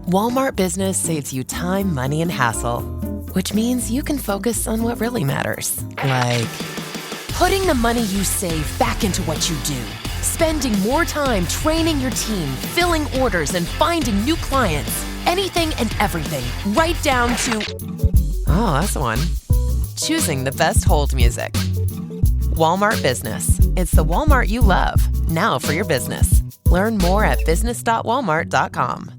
Walmart Business saves you time, money, and hassle, which means you can focus on what really matters, like putting the money you save back into what you do, spending more time training your team, filling orders, and finding new clients. Anything and everything, right down to, oh, that's the one, choosing the best hold music. Walmart Business. It's the Walmart you love, now for your business. Learn more at business.walmart.com.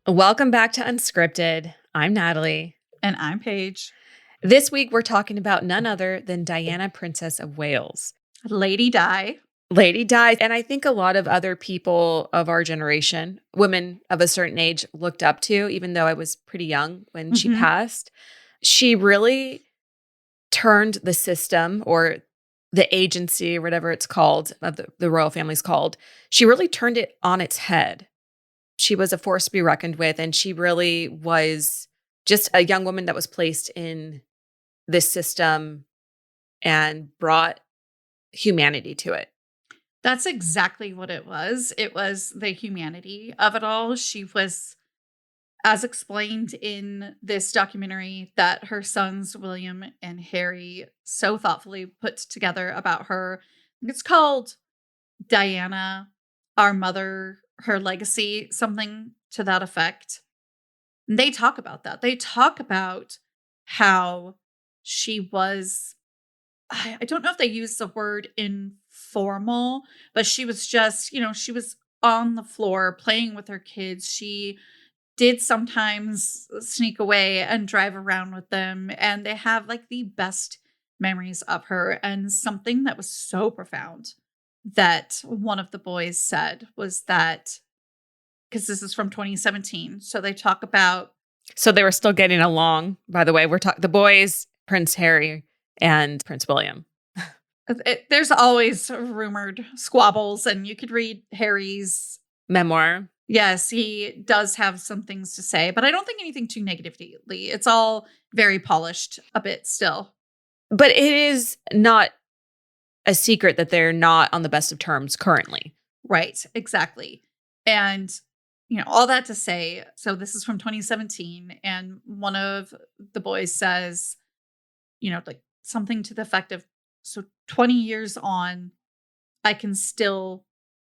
Welcome back to Unscripted. I'm Natalie. And I'm Paige. This week, we're talking about none other than Diana, Princess of Wales. Lady Di. Lady Di. And I think a lot of other people of our generation, women of a certain age, looked up to, even though I was pretty young when she passed. She really turned the system, or the agency, or whatever it's called, of the royal family's called. She really turned it on its head. She was a force to be reckoned with, and she really was just a young woman that was placed in this system and brought humanity to it. That's exactly what it was. It was the humanity of it all. She was, as explained in this documentary that her sons, William and Harry, so thoughtfully put together about her. It's called Diana, Our Mother, Her Legacy, something to that effect. And they talk about that. They talk about how she was, I don't know if they use the word informal, but she was just, she was on the floor playing with her kids. She did sometimes sneak away and drive around with them. And they have like the best memories of her. And something that was so profound that one of the boys said was that, because this is from 2017. So they talk about. So they were still getting along, by the way. We're talking the boys, Prince Harry and Prince William. There's always rumored squabbles, and you could read Harry's memoir. Yes, he does have some things to say, but I don't think anything too negatively. It's all very polished a bit still. But it is not a secret that they're not on the best of terms currently. Right, exactly. And, all that to say, so this is from 2017, and one of the boys says, like something to the effect of, so 20 years on, I can still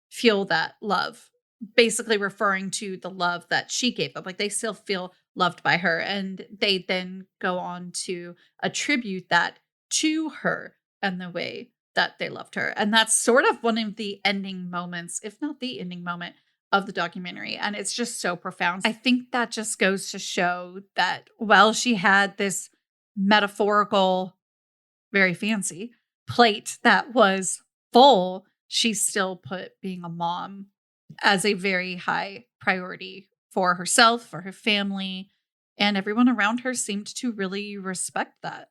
feel that love, basically referring to the love that she gave them. Like they still feel loved by her. And they then go on to attribute that to her and the way that they loved her. And that's sort of one of the ending moments, if not the ending moment of the documentary. And it's just so profound. I think that just goes to show that while she had this metaphorical, very fancy plate that was full, she still put being a mom as a very high priority for herself, for her family, and everyone around her seemed to really respect that.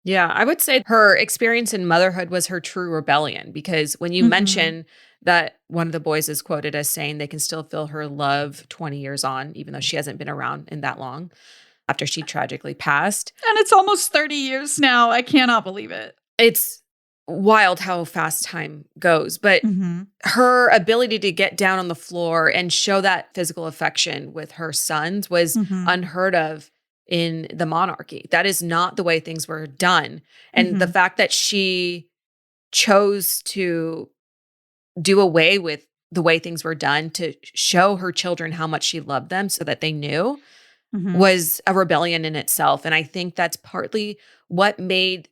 Yeah, I would say her experience in motherhood was her true rebellion, because when you mention that one of the boys is quoted as saying they can still feel her love 20 years on, even though she hasn't been around in that long after she tragically passed. And it's almost 30 years now. I cannot believe it. It's wild how fast time goes, but her ability to get down on the floor and show that physical affection with her sons was unheard of in the monarchy. That is not the way things were done. And the fact that she chose to do away with the way things were done to show her children how much she loved them so that they knew was a rebellion in itself. And I think that's partly what made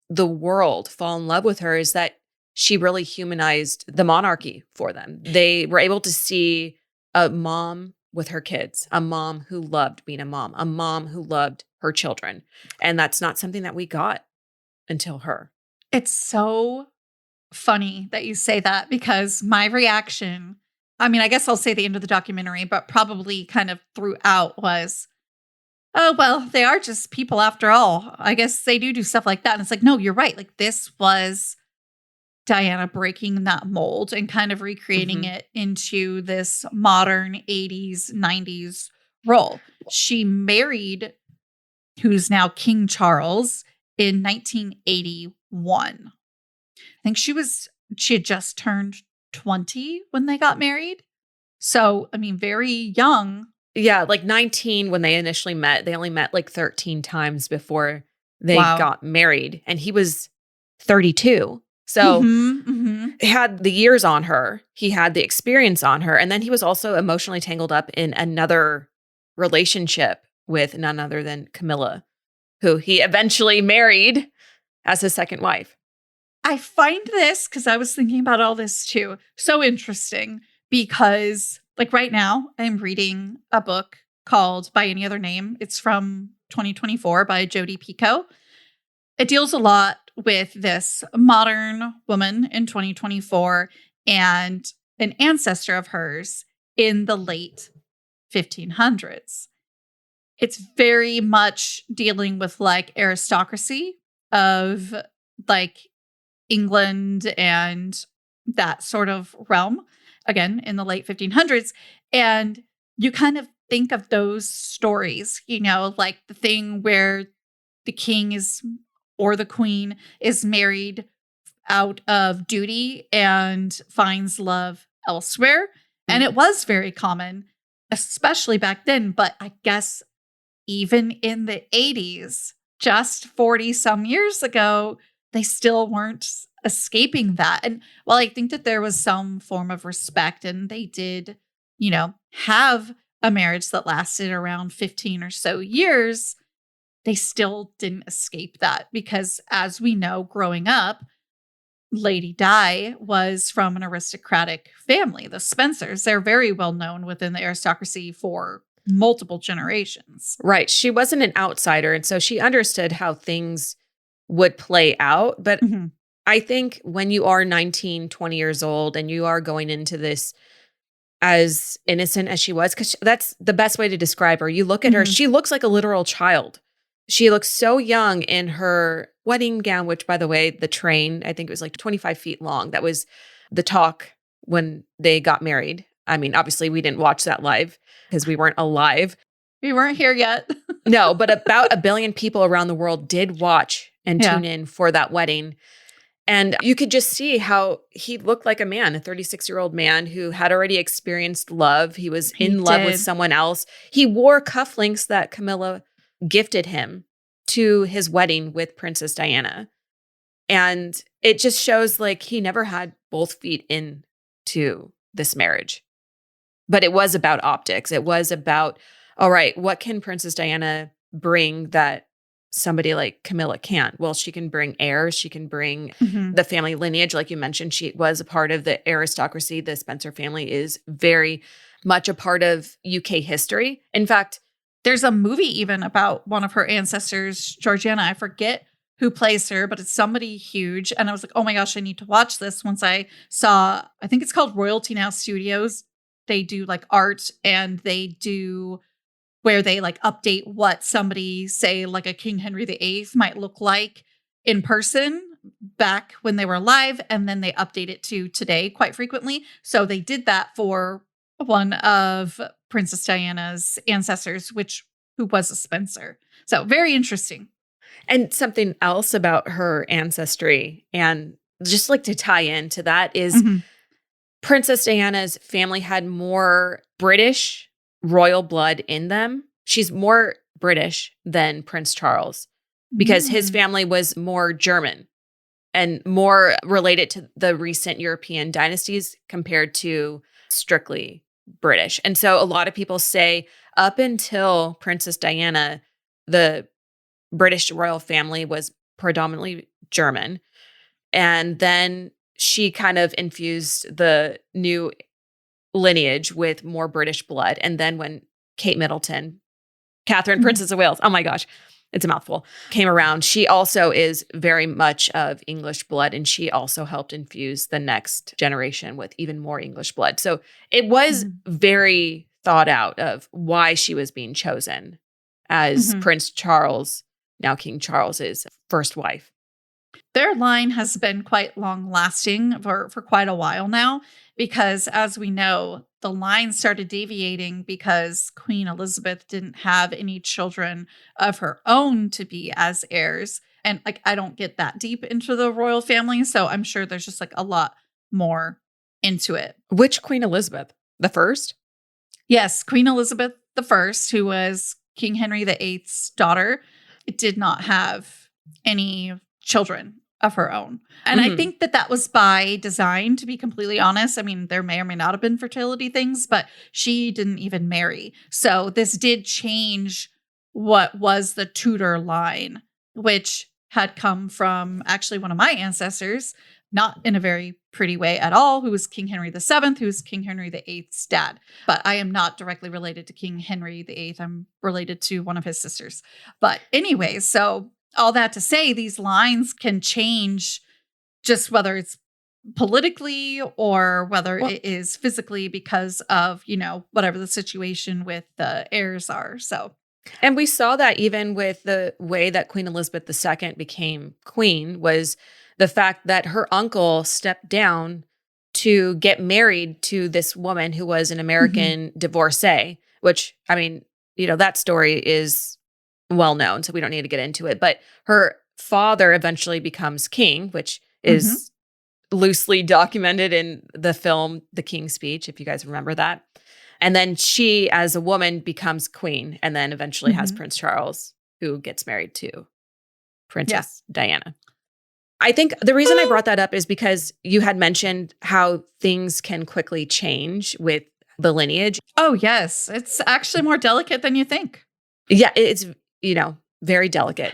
the world fall in love with her, is that she really humanized the monarchy for them. They were able to see a mom with her kids, a mom who loved being a mom who loved her children. And that's not something that we got until her. It's so funny that you say that, because my reaction, I mean, I guess I'll say the end of the documentary, but probably kind of throughout was, oh, well, they are just people after all. I guess they do stuff like that. And it's like, no, you're right. Like this was Diana breaking that mold and kind of recreating it into this modern 80s, 90s role. She married who's now King Charles, in 1981. I think she had just turned 20 when they got married. So, I mean, very young. Yeah, like 19 when they initially met. They only met like 13 times before they got married. And he was 32. So he had the years on her. He had the experience on her. And then he was also emotionally tangled up in another relationship with none other than Camilla, who he eventually married as his second wife. I find this, because I was thinking about all this too, so interesting because like right now I'm reading a book called By Any Other Name. It's from 2024 by Jodi Picoult. It deals a lot with this modern woman in 2024 and an ancestor of hers in the late 1500s. It's very much dealing with like aristocracy of like England and that sort of realm, again, in the late 1500s. And you kind of think of those stories, you know, like the thing where the king is or the queen is married out of duty and finds love elsewhere. And it was very common, especially back then. But I guess even in the 80s, just 40 some years ago, they still weren't escaping that. And while I think that there was some form of respect and they did, you know, have a marriage that lasted around 15 or so years, they still didn't escape that because, as we know, growing up, Lady Di was from an aristocratic family, the Spencers. They're very well known within the aristocracy for multiple generations. Right. She wasn't an outsider, and so she understood how things would play out. But I think when you are 19, 20 years old and you are going into this as innocent as she was, because that's the best way to describe her. You look at her, she looks like a literal child. She looks so young in her wedding gown, which, by the way, the train, I think it was like 25 feet long. That was the talk when they got married. I mean, obviously, we didn't watch that live because we weren't alive. We weren't here yet. No, but about 1 billion people around the world did watch and tune in for that wedding. And you could just see how he looked like a man, a 36-year-old man who had already experienced love. He was in love with someone else. He wore cufflinks that Camilla gifted him to his wedding with Princess Diana. And it just shows like he never had both feet into this marriage. But it was about optics. It was about, all right, what can Princess Diana bring that somebody like Camilla can't? Well, she can bring heirs. She can bring the family lineage. Like you mentioned, she was a part of the aristocracy. The Spencer family is very much a part of UK history. In fact, there's a movie even about one of her ancestors, Georgiana. I forget who plays her, but it's somebody huge. And I was like, oh my gosh, I need to watch this. Once I saw, I think it's called Royalty Now Studios. They do like art and they do where they like update what somebody, say like a King Henry VIII might look like in person back when they were alive. And then they update it to today quite frequently. So they did that for one of Princess Diana's ancestors, who was a Spencer. So very interesting. And something else about her ancestry, and just like to tie into that, is Princess Diana's family had more British royal blood in them. She's more British than Prince Charles because his family was more German and more related to the recent European dynasties compared to strictly British. And so a lot of people say up until Princess Diana, the British royal family was predominantly German. And then she kind of infused the new lineage with more British blood. And then when Kate Middleton, Catherine, Princess of Wales, oh my gosh, it's a mouthful, came around, she also is very much of English blood. And she also helped infuse the next generation with even more English blood. So it was very thought out of why she was being chosen as Prince Charles, now King Charles's first wife. Their line has been quite long lasting for quite a while now. because as we know, the line started deviating because Queen Elizabeth didn't have any children of her own to be as heirs. And like, I don't get that deep into the royal family, so I'm sure there's just like a lot more into it. Which Queen Elizabeth? The first? Yes, Queen Elizabeth I, who was King Henry VIII's daughter, did not have any children of her own. And I think that was by design, to be completely honest. I mean, there may or may not have been fertility things, but she didn't even marry. So this did change what was the Tudor line, which had come from actually one of my ancestors, not in a very pretty way at all, who was King Henry VII, who's King Henry VIII's dad. But I am not directly related to King Henry VIII. I'm related to one of his sisters. But anyway, so all that to say, these lines can change just whether it's politically or whether it is physically because of, whatever the situation with the heirs are. So. And we saw that even with the way that Queen Elizabeth II became queen was the fact that her uncle stepped down to get married to this woman who was an American divorcee, which, I mean, that story is well known, so we don't need to get into it. But her father eventually becomes king, which is loosely documented in the film The King's Speech, if you guys remember that. And then she, as a woman, becomes queen and then eventually has Prince Charles, who gets married to Princess Diana. I think the reason I brought that up is because you had mentioned how things can quickly change with the lineage. Oh, yes. It's actually more delicate than you think. Yeah, it's, very delicate.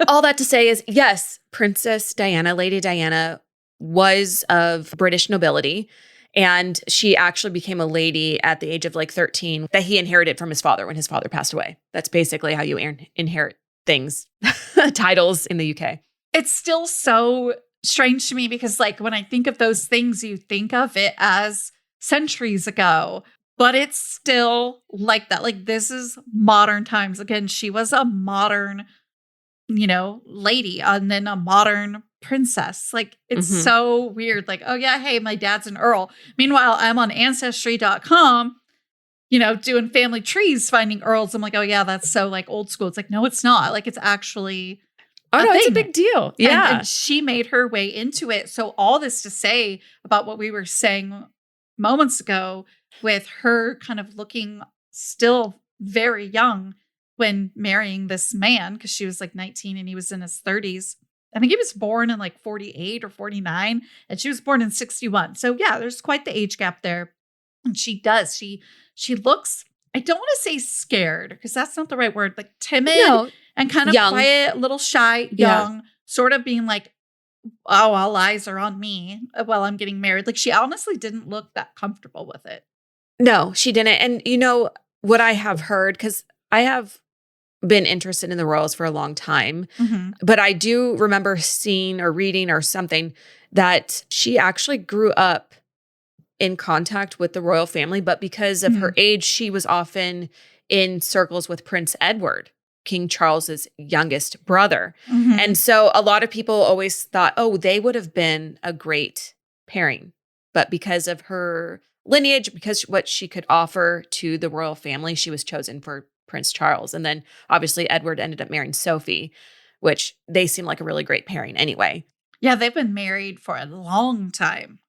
All that to say is, yes, Princess Diana, Lady Diana, was of British nobility. And she actually became a lady at the age of 13 that he inherited from his father when his father passed away. That's basically how you inherit things, titles in the UK. It's still so strange to me because when I think of those things, you think of it as centuries ago, but it's still like that. This is modern times. Again, she was a modern, lady and then a modern princess. It's so weird. Oh yeah, hey, my dad's an earl. Meanwhile, I'm on ancestry.com, doing family trees, finding earls. I'm like, oh yeah, that's so old school. It's no, it's not. It's actually it's a big deal. Yeah. And she made her way into it. So all this to say about what we were saying moments ago with her kind of looking still very young when marrying this man, because she was 19 and he was in his 30s. I think he was born in 48 or 49 and she was born in 61. So yeah, there's quite the age gap there. And she looks, I don't want to say scared because that's not the right word, timid and kind of young. Quiet, a little shy, young, sort of being oh, all eyes are on me while I'm getting married. She honestly didn't look that comfortable with it. No, she didn't. And what I have heard, because I have been interested in the royals for a long time, but I do remember seeing or reading or something that she actually grew up in contact with the royal family, but because of her age, she was often in circles with Prince Edward, King Charles's youngest brother. And so a lot of people always thought, oh, they would have been a great pairing. But because of her lineage, because what she could offer to the royal family, she was chosen for Prince Charles. And then obviously Edward ended up marrying Sophie, which they seem like a really great pairing anyway. Yeah, they've been married for a long time.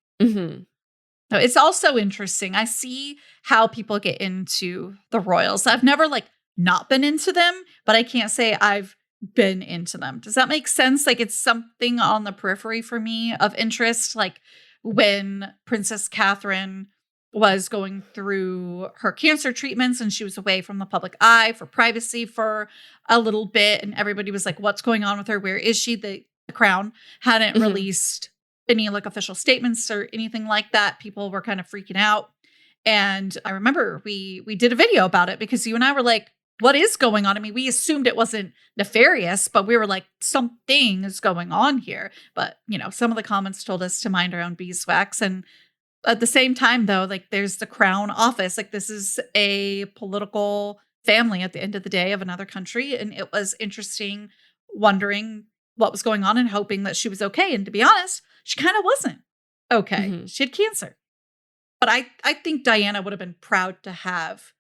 It's also interesting. I see how people get into the royals. I've never not been into them, but I can't say I've been into them. Does that make sense? It's something on the periphery for me of interest. When Princess Catherine was going through her cancer treatments and she was away from the public eye for privacy for a little bit. And everybody was what's going on with her? Where is she? The Crown hadn't released any official statements or anything like that. People were kind of freaking out. And I remember we did a video about it because you and I were what is going on? I mean, we assumed it wasn't nefarious, but we were something is going on here. But, some of the comments told us to mind our own beeswax. And at the same time, though, there's the Crown Office. This is a political family at the end of the day of another country. And it was interesting wondering what was going on and hoping that she was okay. And to be honest, she kind of wasn't okay. She had cancer. But I think Diana would have been proud to have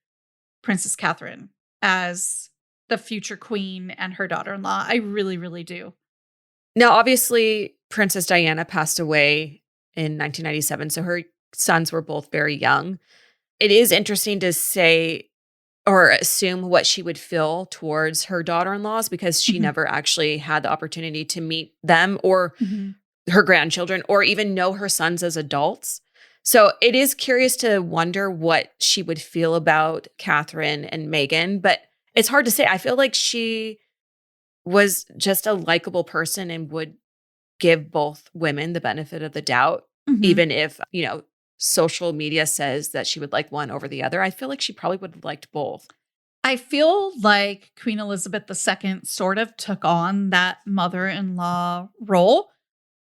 Princess Catherine as the future queen and her daughter-in-law. I really, really do. Now, obviously, Princess Diana passed away in 1997, so her sons were both very young. It is interesting to say or assume what she would feel towards her daughter-in-laws because she never actually had the opportunity to meet them or her grandchildren or even know her sons as adults. So it is curious to wonder what she would feel about Catherine and Meghan, but it's hard to say. I feel like she was just a likable person and would give both women the benefit of the doubt, even if, social media says that she would like one over the other. I feel like she probably would have liked both. I feel like Queen Elizabeth II sort of took on that mother-in-law role,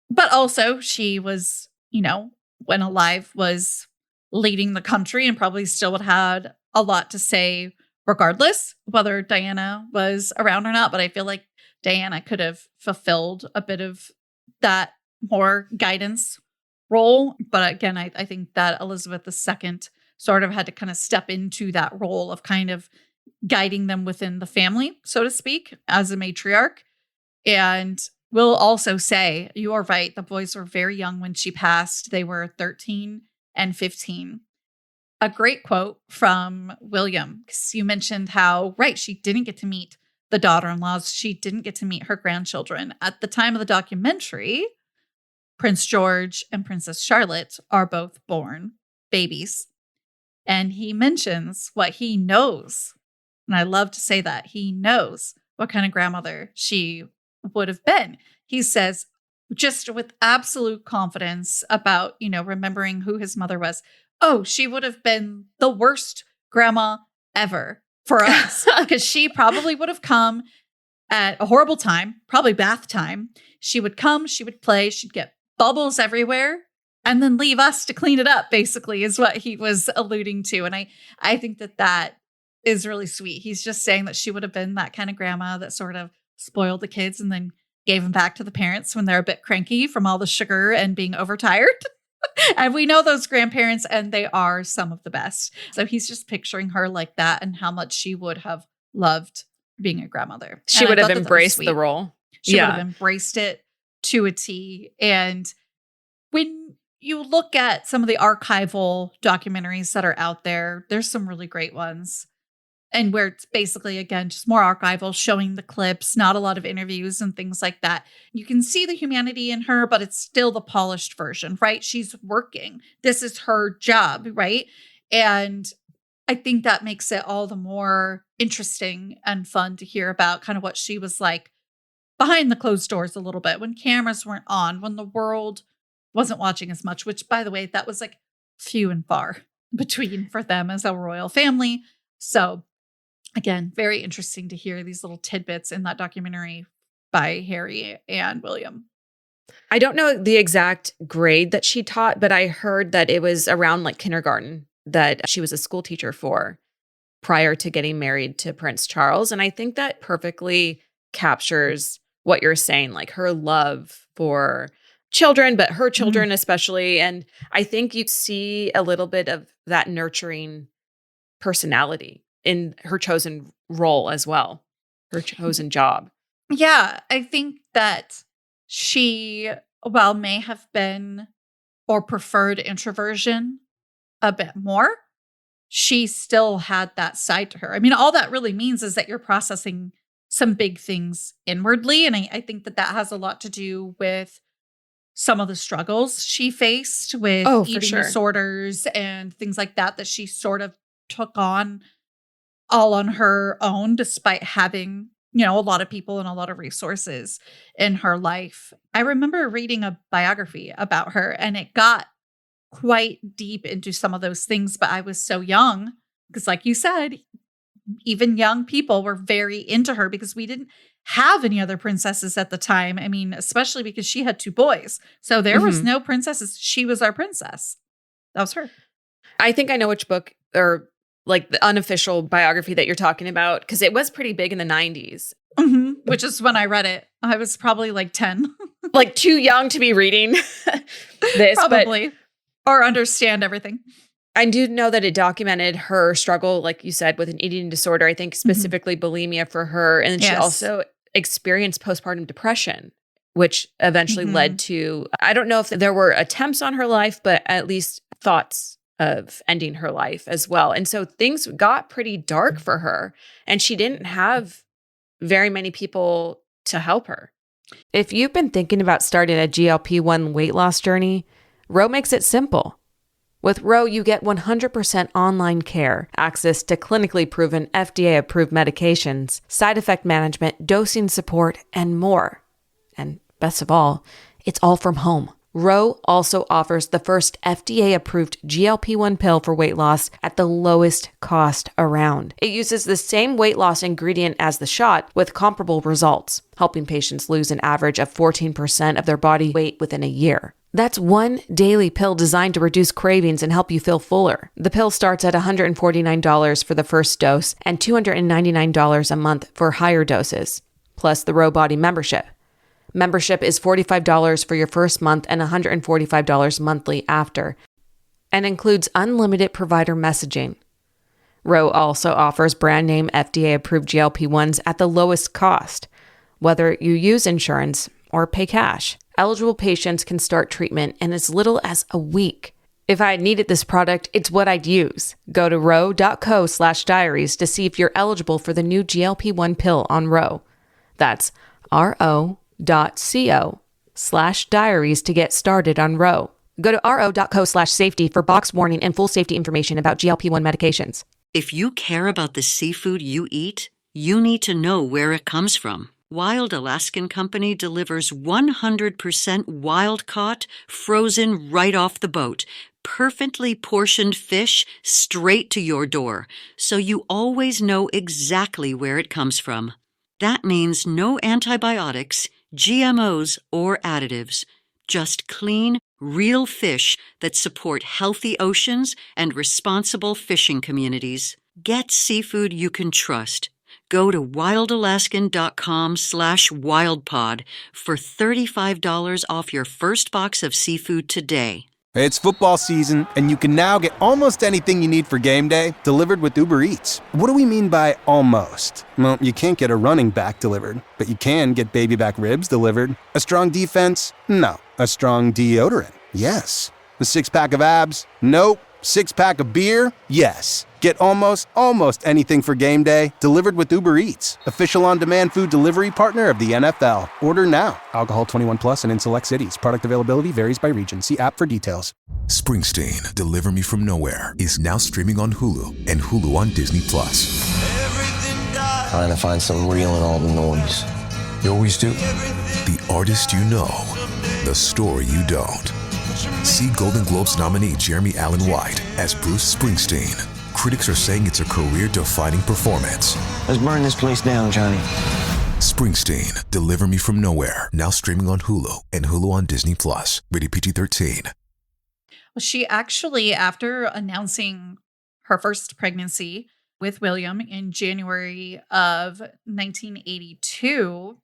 but also she was, when alive, was leading the country and probably still would have had a lot to say regardless whether Diana was around or not. But I feel like Diana could have fulfilled a bit of that more guidance role. But again, I think that Elizabeth II sort of had to kind of step into that role of kind of guiding them within the family, so to speak, as a matriarch. And we'll also say, you are right, the boys were very young when she passed. They were 13 and 15. A great quote from William, because you mentioned how, right, she didn't get to meet the daughter-in-laws. She didn't get to meet her grandchildren. At the time of the documentary, Prince George and Princess Charlotte are both born babies. And he mentions what he knows. And I love to say that. He knows what kind of grandmother she would have been. He says, just with absolute confidence about, remembering who his mother was. Oh, she would have been the worst grandma ever for us because she probably would have come at a horrible time, probably bath time. She would come, she would play, she'd get bubbles everywhere and then leave us to clean it up, basically, is what he was alluding to. And I think that is really sweet. He's just saying that she would have been that kind of grandma that sort of spoiled the kids and then gave them back to the parents when they're a bit cranky from all the sugar and being overtired. And we know those grandparents, and they are some of the best. So he's just picturing her like that and how much she would have loved being a grandmother. She would have embraced the role. She would have embraced it to a T. And when you look at some of the archival documentaries that are out there, there's some really great ones. And where it's basically, again, just more archival, showing the clips, not a lot of interviews and things like that. You can see the humanity in her, but it's still the polished version, right? She's working. This is her job, right? And I think that makes it all the more interesting and fun to hear about kind of what she was like behind the closed doors a little bit, when cameras weren't on, when the world wasn't watching as much, which, by the way, that was like few and far between for them as a royal family. So again, very interesting to hear these little tidbits in that documentary by Harry and William. I don't know the exact grade that she taught, but I heard that it was around like kindergarten that she was a school teacher for prior to getting married to Prince Charles. And I think that perfectly captures what you're saying, like her love for children, but her children especially. And I think you see a little bit of that nurturing personality in her chosen role as well, her chosen job. Yeah, I think that she, while may have been or preferred introversion a bit more, she still had that side to her. I mean, all that really means is that you're processing some big things inwardly. And I think that has a lot to do with some of the struggles she faced with eating disorders and things like that she sort of took on all on her own, despite having, a lot of people and a lot of resources in her life. I remember reading a biography about her, and it got quite deep into some of those things, but I was so young because, like you said, even young people were very into her because we didn't have any other princesses at the time. I mean, especially because she had 2 boys. So there was no princesses. She was our princess. That was her. I think I know which book or like the unofficial biography that you're talking about, because it was pretty big in the 90s. Which is when I read it. I was probably like 10. Like too young to be reading this. Probably. Or understand everything. I do know that it documented her struggle, like you said, with an eating disorder. I think specifically bulimia for her. And then she also experienced postpartum depression, which eventually led to, I don't know if there were attempts on her life, but at least thoughts of ending her life as well. And so things got pretty dark for her, and she didn't have very many people to help her. If you've been thinking about starting a GLP-1 weight loss journey, Ro makes it simple. With Ro, you get 100% online care, access to clinically proven FDA-approved medications, side effect management, dosing support, and more. And best of all, it's all from home. Ro also offers the first FDA-approved GLP-1 pill for weight loss at the lowest cost around. It uses the same weight loss ingredient as the shot with comparable results, helping patients lose an average of 14% of their body weight within a year. That's one daily pill designed to reduce cravings and help you feel fuller. The pill starts at $149 for the first dose and $299 a month for higher doses, plus the Ro Body membership. Membership is $45 for your first month and $145 monthly after, and includes unlimited provider messaging. Ro also offers brand name FDA-approved GLP-1s at the lowest cost, whether you use insurance or pay cash. Eligible patients can start treatment in as little as a week. If I had needed this product, it's what I'd use. Go to ro.co/diaries to see if you're eligible for the new GLP-1 pill on Ro. That's ro.co/diaries to get started on Ro. Go to ro.co/safety for box warning and full safety information about GLP-1 medications. If you care about the seafood you eat, you need to know where it comes from. Wild Alaskan Company delivers 100% wild-caught, frozen right off the boat, perfectly portioned fish straight to your door, so you always know exactly where it comes from. That means no antibiotics, GMOs, or additives. Just clean, real fish that support healthy oceans and responsible fishing communities. Get seafood you can trust. Go to wildalaskan.com/wildpod for $35 off your first box of seafood today. It's football season, and you can now get almost anything you need for game day delivered with Uber Eats. What do we mean by almost? Well, you can't get a running back delivered, but you can get baby back ribs delivered. A strong defense? No. A strong deodorant? Yes. A six-pack of abs? Nope. Six-pack of beer? Yes. Get almost anything for game day delivered with Uber Eats, official on-demand food delivery partner of the NFL. Order now. Alcohol 21 plus and in select cities. Product availability varies by region. See app for details. Springsteen, Deliver Me From Nowhere is now streaming on Hulu and Hulu on Disney+. Trying to find some real in all the noise. You always do. The artist you know, the story you don't. See Golden Globes nominee Jeremy Allen White as Bruce Springsteen. Critics are saying it's a career-defining performance. Let's burn this place down, Johnny. Springsteen, Deliver Me From Nowhere, now streaming on Hulu and Hulu on Disney+. Rated PG-13. Well, she actually, after announcing her first pregnancy with William in January of 1982,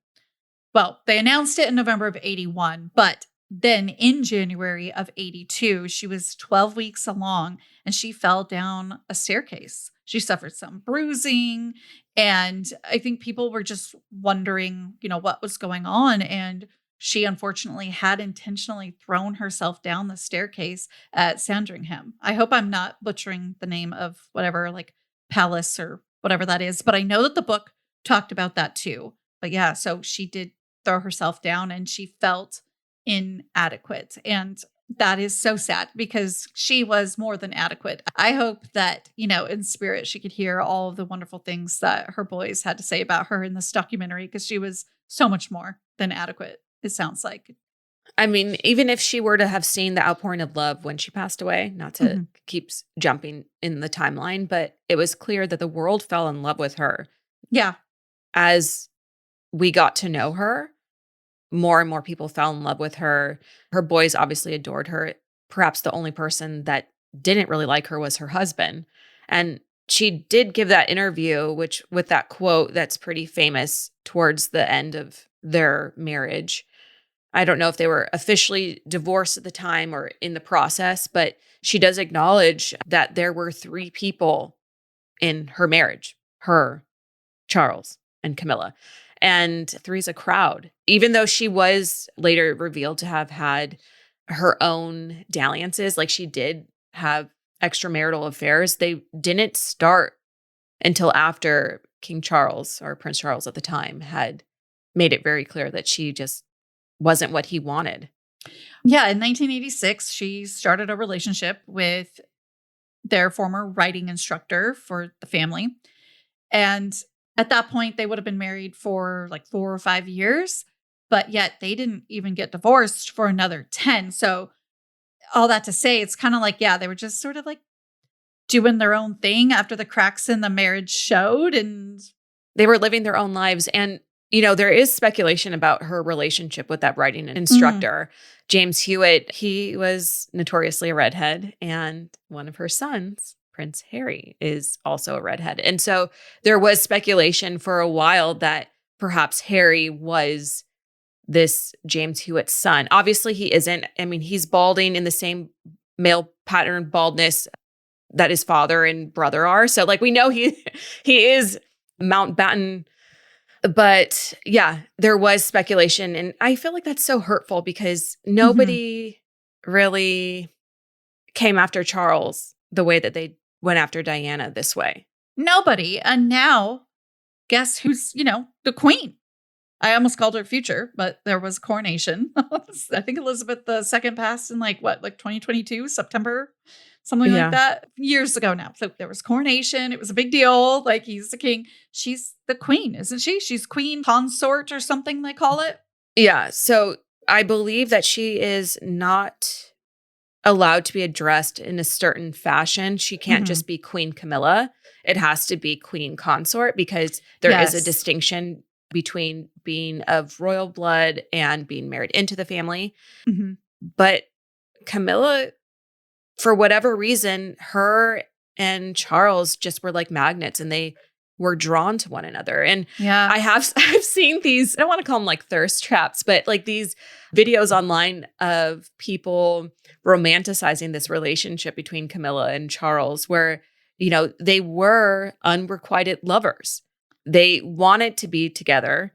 well, they announced it in November of 81, but then in January of 82, she was 12 weeks along and she fell down a staircase. She suffered some bruising, and I think people were just wondering, what was going on. And she unfortunately had intentionally thrown herself down the staircase at Sandringham. I hope I'm not butchering the name of whatever, like palace or whatever that is, but I know that the book talked about that too. But yeah, so she did throw herself down and she felt inadequate. And that is so sad because she was more than adequate. I hope that, in spirit, she could hear all of the wonderful things that her boys had to say about her in this documentary, because she was so much more than adequate, it sounds like. I mean, even if she were to have seen the outpouring of love when she passed away, not to keep jumping in the timeline, but it was clear that the world fell in love with her. Yeah. As we got to know her, more and more people fell in love with her. Her boys obviously adored her. Perhaps the only person that didn't really like her was her husband. And she did give that interview, which with that quote that's pretty famous towards the end of their marriage, I don't know if they were officially divorced at the time or in the process, but she does acknowledge that there were 3 people in her marriage, her, Charles, and Camilla. And 3's a crowd. Even though she was later revealed to have had her own dalliances, like she did have extramarital affairs, they didn't start until after King Charles, or Prince Charles at the time, had made it very clear that she just wasn't what he wanted. Yeah, in 1986, she started a relationship with their former writing instructor for the family. And at that point, they would have been married for like 4 or 5 years, but yet they didn't even get divorced for another 10. So all that to say, it's kind of like, yeah, they were just sort of like doing their own thing after the cracks in the marriage showed. And they were living their own lives. And, you know, there is speculation about her relationship with that writing instructor, James Hewitt. He was notoriously a redhead, and one of her sons, Prince Harry, is also a redhead. And so there was speculation for a while that perhaps Harry was this James Hewitt's son. Obviously, he isn't. I mean, he's balding in the same male pattern baldness that his father and brother are. So like we know he is Mountbatten. But yeah, there was speculation. And I feel like that's so hurtful because nobody really came after Charles the way that they went after Diana this way. Nobody. And now, guess who's, the queen? I almost called her future, but there was coronation. I think Elizabeth II passed in like 2022, September, something like that, years ago now. So there was coronation. It was a big deal. Like, he's the king. She's the queen, isn't she? She's queen consort or something they call it. Yeah. So I believe that she is not allowed to be addressed in a certain fashion. She can't just be Queen Camilla. It has to be queen consort because there is a distinction between being of royal blood and being married into the family. But Camilla, for whatever reason, her and Charles just were like magnets, and they were drawn to one another. And I've seen these, I don't want to call them like thirst traps, but like these videos online of people romanticizing this relationship between Camilla and Charles, where, they were unrequited lovers. They wanted to be together,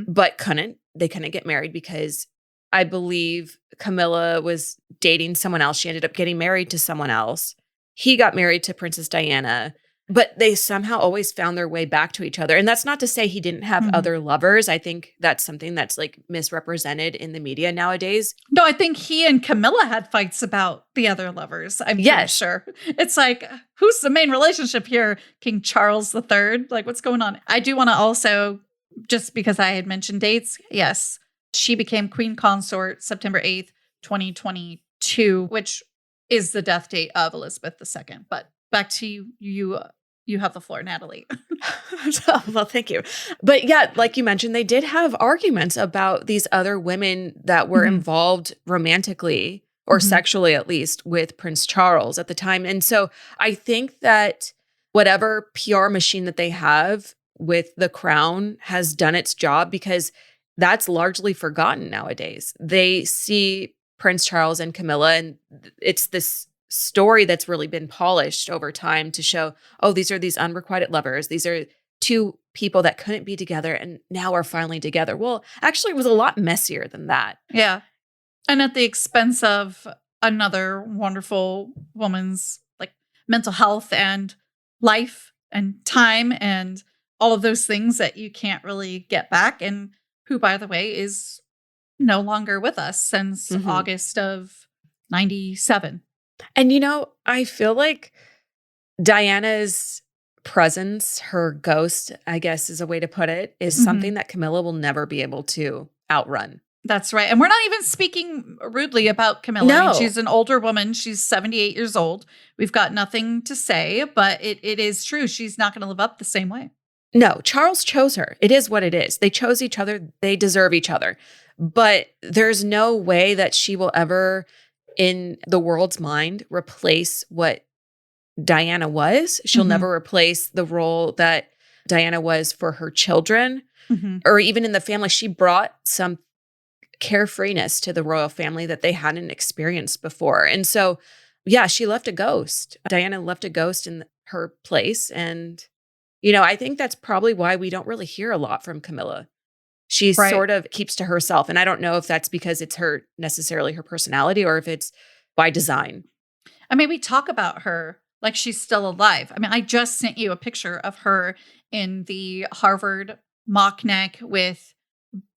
but couldn't. They couldn't get married because I believe Camilla was dating someone else. She ended up getting married to someone else. He got married to Princess Diana, but they somehow always found their way back to each other. And that's not to say he didn't have other lovers. I think that's something that's like misrepresented in the media nowadays. No, I think he and Camilla had fights about the other lovers. I'm pretty sure. It's like, who's the main relationship here? King Charles III? Like, what's going on? I do want to also, just because I had mentioned dates, yes, she became queen consort September 8th, 2022, which is the death date of Elizabeth II. But back to you. You have the floor, Natalie. Well, thank you. But yeah, like you mentioned, they did have arguments about these other women that were involved romantically or sexually, at least, with Prince Charles at the time. And so I think that whatever PR machine that they have with the crown has done its job, because that's largely forgotten nowadays. They see Prince Charles and Camilla, and it's this story that's really been polished over time to show, oh, these are these unrequited lovers. These are 2 people that couldn't be together and now are finally together. Well, actually, it was a lot messier than that. Yeah. And at the expense of another wonderful woman's like mental health and life and time and all of those things that you can't really get back. And who, by the way, is no longer with us since August of 97. And, I feel like Diana's presence, her ghost, I guess is a way to put it, is something that Camilla will never be able to outrun. That's right. And we're not even speaking rudely about Camilla. No. I mean, she's an older woman. She's 78 years old. We've got nothing to say, but it is true. She's not going to live up the same way. No, Charles chose her. It is what it is. They chose each other. They deserve each other. But there's no way that she will ever, in the world's mind, replace what Diana was. She'll never replace the role that Diana was for her children or even in the family. She brought some carefreeness to the royal family that they hadn't experienced before. And so, yeah, she left a ghost. Diana left a ghost in her place. And, I think that's probably why we don't really hear a lot from Camilla. She sort of keeps to herself. And I don't know if that's because it's necessarily her personality or if it's by design. I mean, we talk about her like she's still alive. I mean, I just sent you a picture of her in the Harvard mock neck with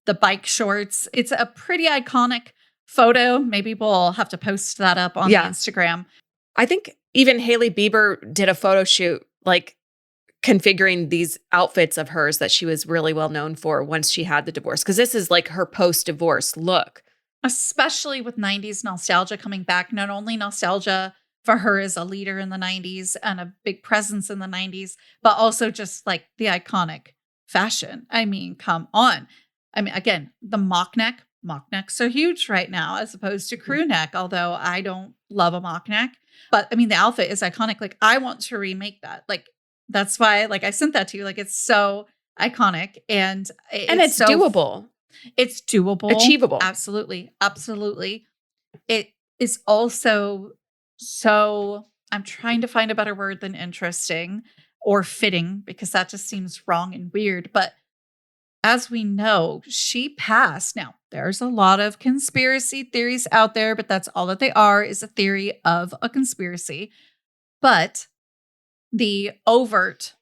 the bike shorts. It's a pretty iconic photo. Maybe we'll have to post that up on the Instagram. I think even Hailey Bieber did a photo shoot, like configuring these outfits of hers that she was really well known for once she had the divorce. Because this is like her post-divorce look. Especially with 90s nostalgia coming back. Not only nostalgia for her as a leader in the 90s and a big presence in the 90s, but also just like the iconic fashion. I mean, come on. I mean, again, the mock necks are huge right now as opposed to crew neck, although I don't love a mock neck. But I mean, the outfit is iconic. Like, I want to remake that. Like, that's why, like, I sent that to you. Like, it's so iconic and it's so doable. It's doable. Achievable. Absolutely. Absolutely. It is also so, I'm trying to find a better word than interesting or fitting, because that just seems wrong and weird. But as we know, she passed. Now, there's a lot of conspiracy theories out there, but that's all that they are, is a theory of a conspiracy. But the overt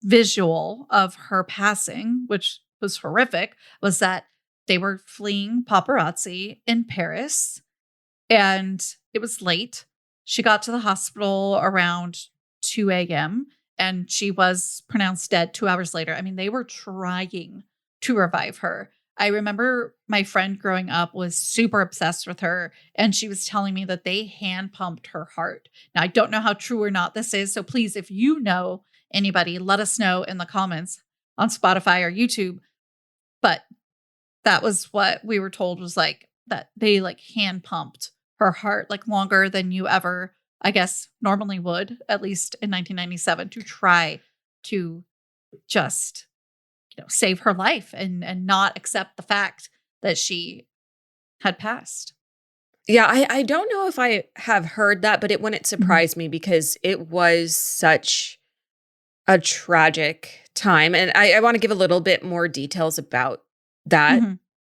visual of her passing, which was horrific, was that they were fleeing paparazzi in Paris and it was late. She got to the hospital around 2 a.m. and she was pronounced dead 2 hours later. I mean, they were trying to revive her. I remember my friend growing up was super obsessed with her, and she was telling me that they hand pumped her heart. Now, I don't know how true or not this is, so please, if you know anybody, let us know in the comments on Spotify or YouTube. But that was what we were told, was like that they like hand pumped her heart like longer than you ever, I guess, normally would, at least in 1997, to try to just, save her life and not accept the fact that she had passed. Yeah, I don't know if I have heard that, but it wouldn't surprise me because it was such a tragic time. And I want to give a little bit more details about that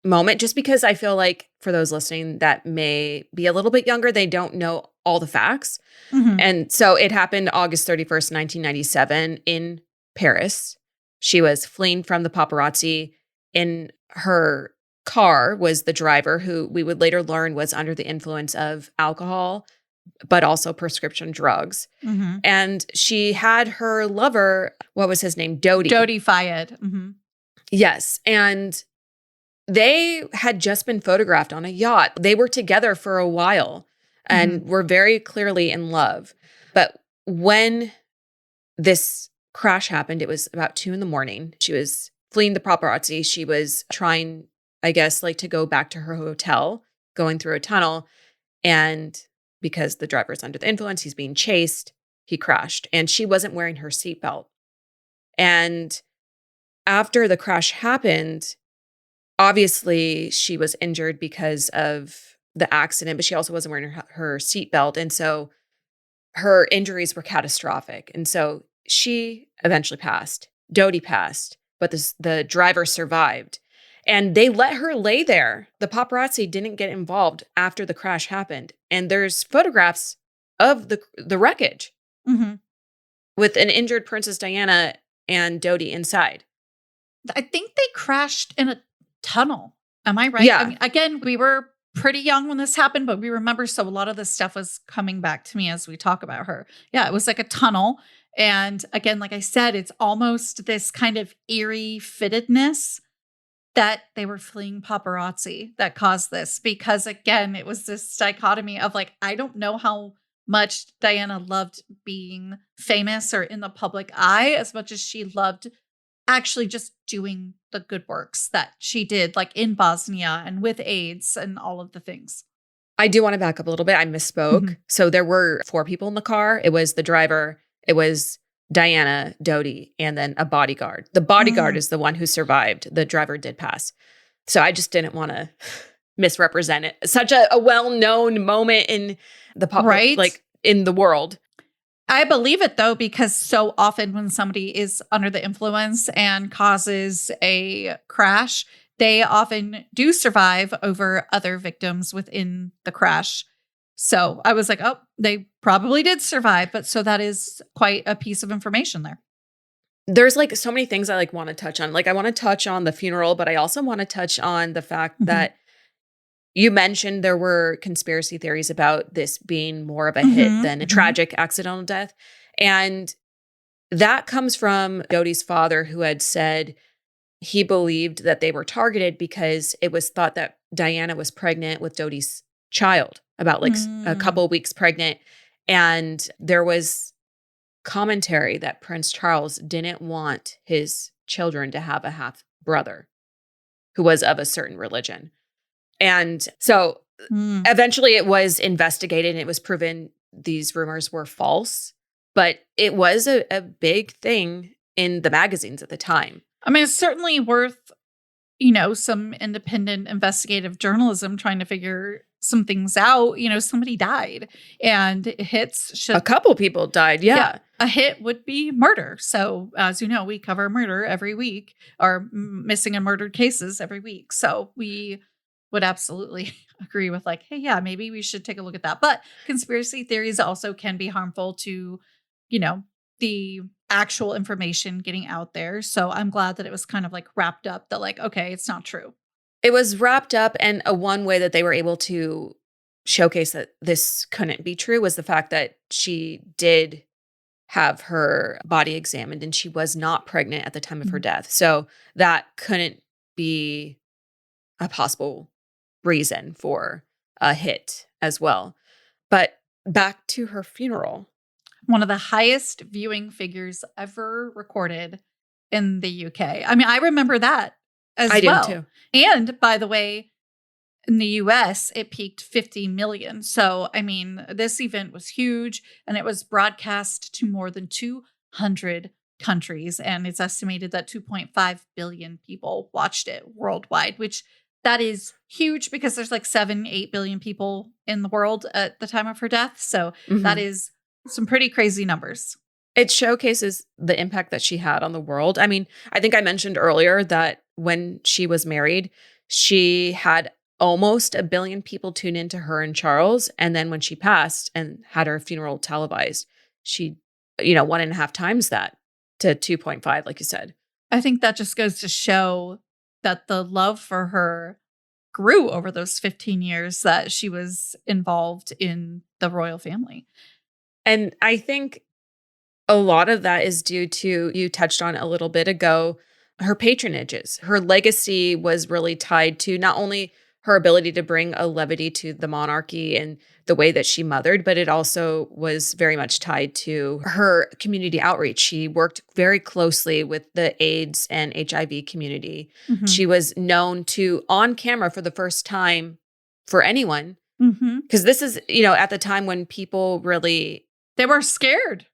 moment, just because I feel like for those listening that may be a little bit younger, they don't know all the facts. And so it happened August 31st, 1997 in Paris. She was fleeing from the paparazzi. In her car was the driver, who we would later learn was under the influence of alcohol, but also prescription drugs. And she had her lover, what was his name? Dodi Fayed. Yes. And they had just been photographed on a yacht. They were together for a while and were very clearly in love. But when this crash happened, it was about 2 a.m. She was fleeing the paparazzi. She was trying, I guess, like to go back to her hotel, going through a tunnel. And because the driver's under the influence, he's being chased, he crashed. And she wasn't wearing her seatbelt. And after the crash happened, obviously she was injured because of the accident, but she also wasn't wearing her seatbelt. And so her injuries were catastrophic. And so she eventually passed. Dodi passed, but the driver survived. And they let her lay there. The paparazzi didn't get involved after the crash happened. And there's photographs of the wreckage with an injured Princess Diana and Dodi inside. I think they crashed in a tunnel. Am I right? Yeah. I mean, again, we were pretty young when this happened, but we remember, so a lot of this stuff was coming back to me as we talk about her. Yeah, it was like a tunnel. And again, like I said, it's almost this kind of eerie fittedness that they were fleeing paparazzi that caused this. Because again, it was this dichotomy of like, I don't know how much Diana loved being famous or in the public eye as much as she loved actually just doing the good works that she did, like in Bosnia and with AIDS and all of the things. I do want to back up a little bit. I misspoke. So there were 4 people in the car. It was the driver, it was Diana, Dodi, and then a bodyguard. The bodyguard is the one who survived. The driver did pass. So I just didn't want to misrepresent it. Such a well-known moment in the Right? like in the world. I believe it though, because so often when somebody is under the influence and causes a crash, they often do survive over other victims within the crash. So I was like, oh, they probably did survive. But so that is quite a piece of information there. There's like so many things I like want to touch on. Like I want to touch on the funeral, but I also want to touch on the fact that you mentioned there were conspiracy theories about this being more of a hit than a tragic accidental death. And that comes from Dodi's father, who had said he believed that they were targeted because it was thought that Diana was pregnant with Dodi's child, about like a couple of weeks pregnant. And there was commentary that Prince Charles didn't want his children to have a half brother who was of a certain religion. And so eventually it was investigated and it was proven these rumors were false, but it was a big thing in the magazines at the time. I mean, it's certainly worth, some independent investigative journalism trying to figure some things out. Somebody died and hits should. A couple people died. Yeah. A hit would be murder. So as you know, we cover murder every week, or missing and murdered cases every week. So we would absolutely agree with like, hey, yeah, maybe we should take a look at that. But conspiracy theories also can be harmful to, the actual information getting out there. So I'm glad that it was kind of like wrapped up that like, okay, it's not true. It was wrapped up, and one way that they were able to showcase that this couldn't be true was the fact that she did have her body examined and she was not pregnant at the time of her death. So that couldn't be a possible reason for a hit as well. But back to her funeral. One of the highest viewing figures ever recorded in the UK. I mean, I remember that as well. I do too. And by the way, in the US, it peaked 50 million. So, I mean, this event was huge and it was broadcast to more than 200 countries. And it's estimated that 2.5 billion people watched it worldwide, which that is huge because there's like 7-8 billion people in the world at the time of her death. So that is some pretty crazy numbers. It showcases the impact that she had on the world. I mean, I think I mentioned earlier that when she was married, she had almost 1 billion people tune into her and Charles. And then when she passed and had her funeral televised, she, 1.5 times that to 2.5, like you said. I think that just goes to show that the love for her grew over those 15 years that she was involved in the royal family. And I think a lot of that is due to, you touched on a little bit ago, her patronages. Her legacy was really tied to not only her ability to bring a levity to the monarchy and the way that she mothered, but it also was very much tied to her community outreach. She worked very closely with the AIDS and HIV community. She was known to, on camera for the first time for anyone, because this is, at the time when people really... They were scared.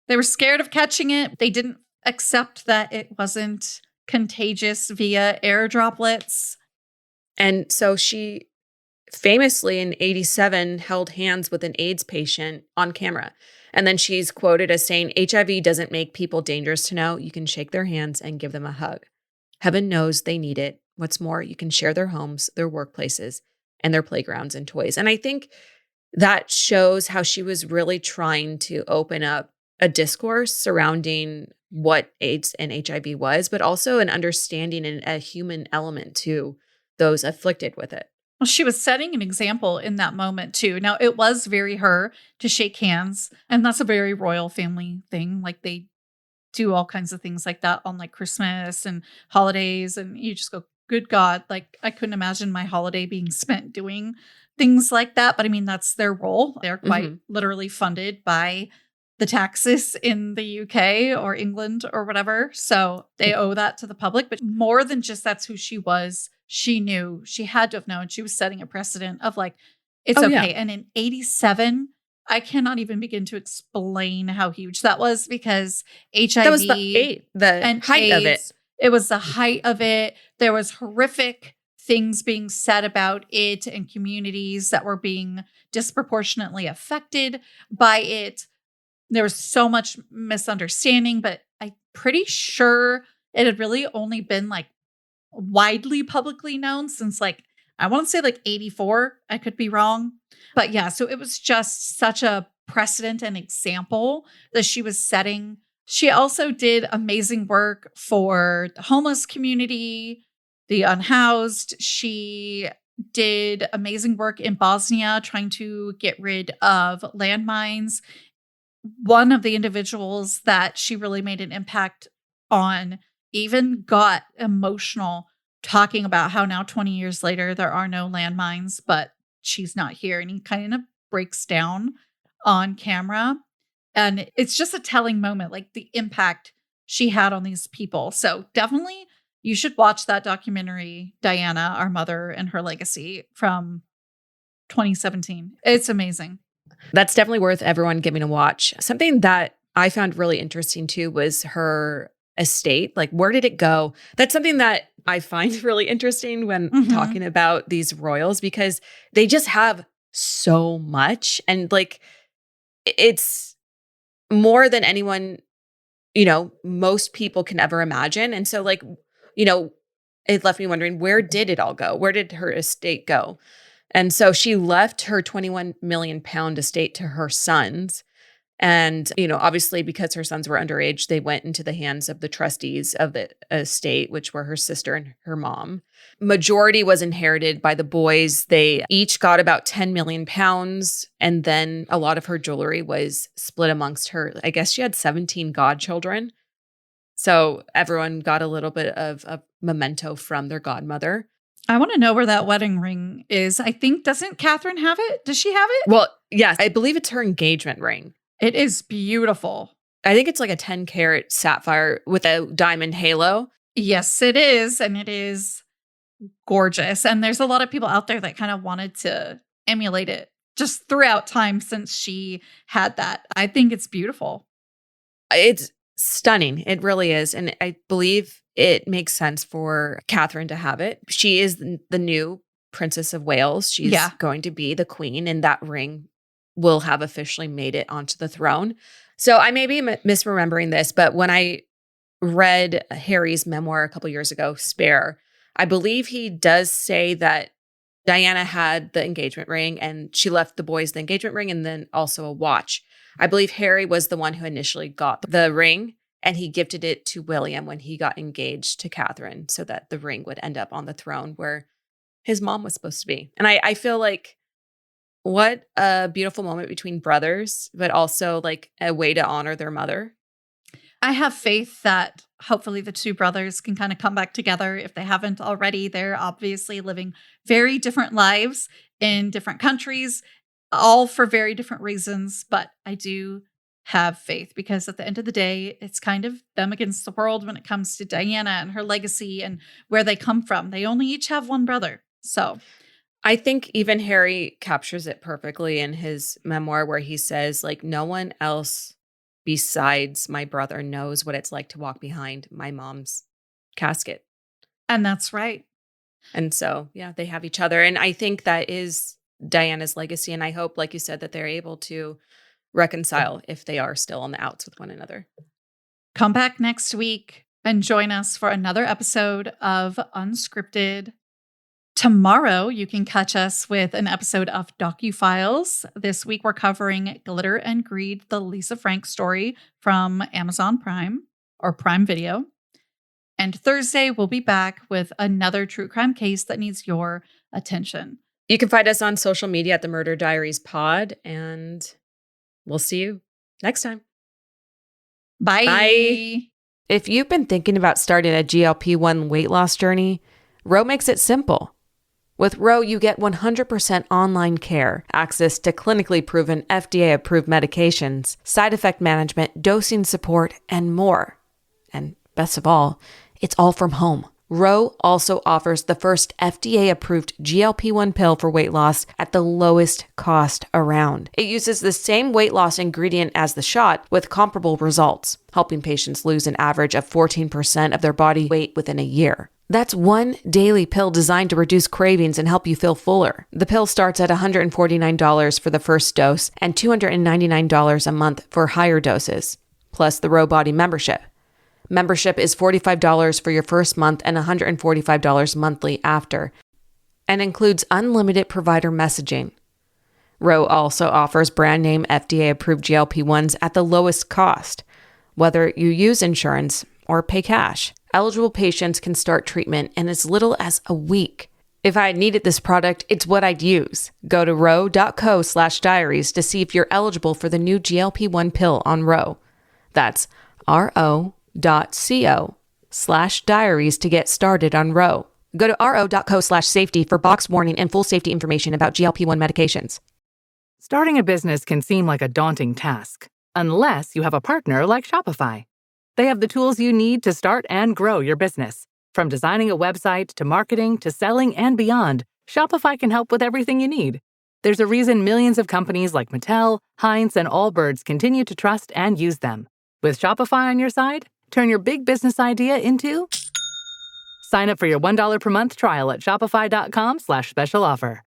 They were scared of catching it. They didn't accept that it wasn't contagious via air droplets. And so she famously in 1987 held hands with an AIDS patient on camera. And then she's quoted as saying, HIV doesn't make people dangerous to know. You can shake their hands and give them a hug. Heaven knows they need it. What's more, you can share their homes, their workplaces, and their playgrounds and toys. And I think that shows how she was really trying to open up a discourse surrounding what AIDS and HIV was, but also an understanding and a human element to those afflicted with it. Well, she was setting an example in that moment too. Now, it was very her to shake hands, and that's a very royal family thing. Like they do all kinds of things like that on like Christmas and holidays, and you just go, good God, like I couldn't imagine my holiday being spent doing things like that. But I mean, that's their role. They're quite literally funded by the taxes in the UK or England or whatever. So they owe that to the public. But more than just that's who she was, she knew, she had to have known, she was setting a precedent of like, it's okay. Yeah. And in 1987, I cannot even begin to explain how huge that was, because HIV. That was the height of it. It was the height of it. There was horrific things being said about it and communities that were being disproportionately affected by it. There was so much misunderstanding, but I'm pretty sure it had really only been like widely publicly known since like, I want to say like 84. I could be wrong. But yeah, so it was just such a precedent and example that she was setting. She also did amazing work for the homeless community, the unhoused. She did amazing work in Bosnia trying to get rid of landmines. One of the individuals that she really made an impact on even got emotional talking about how now 20 years later, there are no landmines, but she's not here. And he kind of breaks down on camera. And it's just a telling moment, like the impact she had on these people. So definitely you should watch that documentary, Diana, Our Mother and Her Legacy from 2017. It's amazing. That's definitely worth everyone giving a watch. Something that I found really interesting too was her estate. Like, where did it go? That's something that I find really interesting when talking about these royals, because they just have so much. And like, it's more than anyone, most people can ever imagine. And so like, it left me wondering, where did it all go? Where did her estate go? And so she left her 21 million pound estate to her sons. And, obviously because her sons were underage, they went into the hands of the trustees of the estate, which were her sister and her mom. Majority was inherited by the boys. They each got about 10 million pounds. And then a lot of her jewelry was split amongst her. I guess she had 17 godchildren. So everyone got a little bit of a memento from their godmother. I want to know where that wedding ring is. I think, doesn't Catherine have it? Does she have it? Well, yes, I believe it's her engagement ring. It is beautiful. I think it's like a 10 karat sapphire with a diamond halo. Yes, it is. And it is gorgeous. And there's a lot of people out there that kind of wanted to emulate it just throughout time since she had that. I think it's beautiful. It's stunning. It really is. And I believe it makes sense for Catherine to have it. She is the new Princess of Wales. She's going to be the queen, and that ring will have officially made it onto the throne. So I may be misremembering this, but when I read Harry's memoir a couple years ago, Spare, I believe he does say that Diana had the engagement ring and she left the boys the engagement ring and then also a watch. I believe Harry was the one who initially got the ring, and he gifted it to William when he got engaged to Catherine so that the ring would end up on the throne where his mom was supposed to be. And I feel like what a beautiful moment between brothers, but also like a way to honor their mother. I have faith that hopefully the two brothers can kind of come back together if they haven't already. They're obviously living very different lives in different countries, all for very different reasons. But I do have faith because at the end of the day, it's kind of them against the world when it comes to Diana and her legacy and where they come from. They only each have one brother. So I think even Harry captures it perfectly in his memoir where he says, like, no one else besides my brother knows what it's like to walk behind my mom's casket. And that's right. And so, yeah, they have each other. And I think that is Diana's legacy. And I hope, like you said, that they're able to reconcile if they are still on the outs with one another. Come back next week and join us for another episode of Unscripted. Tomorrow, you can catch us with an episode of DocuFiles. This week, we're covering Glitter and Greed, the Lisa Frank story from Amazon Prime or Prime Video. And Thursday, we'll be back with another true crime case that needs your attention. You can find us on social media at the Murder Diaries Pod, and we'll see you next time. Bye. Bye. If you've been thinking about starting a GLP-1 weight loss journey, Ro makes it simple. With Ro, you get 100% online care, access to clinically proven FDA-approved medications, side effect management, dosing support, and more. And best of all, it's all from home. Ro also offers the first FDA-approved GLP-1 pill for weight loss at the lowest cost around. It uses the same weight loss ingredient as the shot with comparable results, helping patients lose an average of 14% of their body weight within a year. That's one daily pill designed to reduce cravings and help you feel fuller. The pill starts at $149 for the first dose and $299 a month for higher doses, plus the Ro Body membership. Membership is $45 for your first month and $145 monthly after, and includes unlimited provider messaging. Ro also offers brand name FDA-approved GLP-1s at the lowest cost, whether you use insurance or pay cash. Eligible patients can start treatment in as little as a week. If I had needed this product, it's what I'd use. Go to ro.co/diaries to see if you're eligible for the new GLP-1 pill on Ro. That's ro.co/diaries to get started on Ro. Go to ro.co/safety for box warning and full safety information about GLP-1 medications. Starting a business can seem like a daunting task, unless you have a partner like Shopify. They have the tools you need to start and grow your business. From designing a website to marketing to selling and beyond, Shopify can help with everything you need. There's a reason millions of companies like Mattel, Heinz, and Allbirds continue to trust and use them. With Shopify on your side, turn your big business idea into... Sign up for your $1 per month trial at shopify.com/special offer.